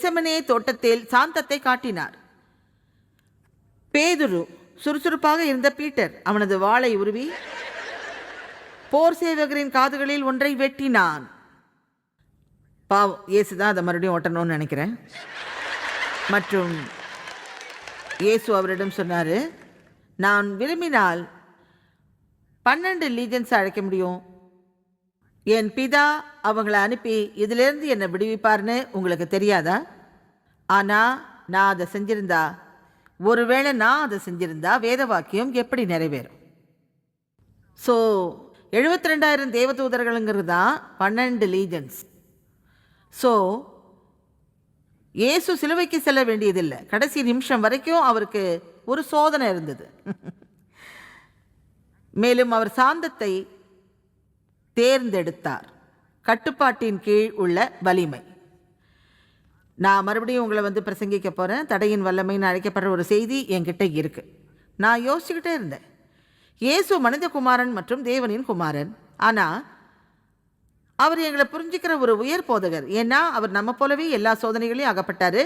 Gethsemane தோட்டத்தில் சாந்தத்தை காட்டினார். பேதுரு, சுறுசுறுப்பாக இருந்த பீட்டர் அவனது வாளை உருவி போர் சேவகரின் காதுகளில் ஒன்றை வெட்டினான். பாவம், இயேசுதான் அதை மறுபடியும் ஓட்டணும்னு நினைக்கிறேன். மற்றும் இயேசு அவரிடம் சொன்னார், நான் விரும்பினால் 12 லீஜன்ஸ் அழைக்க முடியும். என் பிதா அவங்கள அனுப்பி இதிலிருந்து என்னை விடுவிப்பார்னு உங்களுக்கு தெரியாதா? ஆனால் நான் அதை செஞ்சிருந்தா, ஒருவேளை நான் அதை செஞ்சிருந்தா வேத வாக்கியம் எப்படி நிறைவேறும்? ஸோ 72,000 தேவதூதர்களுங்கிறது தான் 12 லீஜன்ஸ். ஸோ இயேசு சிலுவைக்கு செல்ல வேண்டியதில்லை. கடைசி நிமிஷம் வரைக்கும் அவருக்கு ஒரு சோதனை இருந்தது. மேலும் அவர் சாந்தத்தை தேர்ந்தெடுத்தார், கட்டுப்பாட்டின் கீழ் உள்ள வலிமை. நான் மறுபடியும் உங்களை பிரசங்கிக்க போகிறேன். தடையின் வல்லமைன்னு அழைக்கப்படுற ஒரு செய்தி என்கிட்ட இருக்கு. நான் யோசிச்சுக்கிட்டே இருந்தேன், இயேசு மனித குமாரன் மற்றும் தேவனின் குமாரன். ஆனால் அவர் எங்களை புரிஞ்சுக்கிற ஒரு உயர் போதகர். ஏன்னா அவர் நம்ம போலவே எல்லா சோதனைகளையும் அகப்பட்டார்.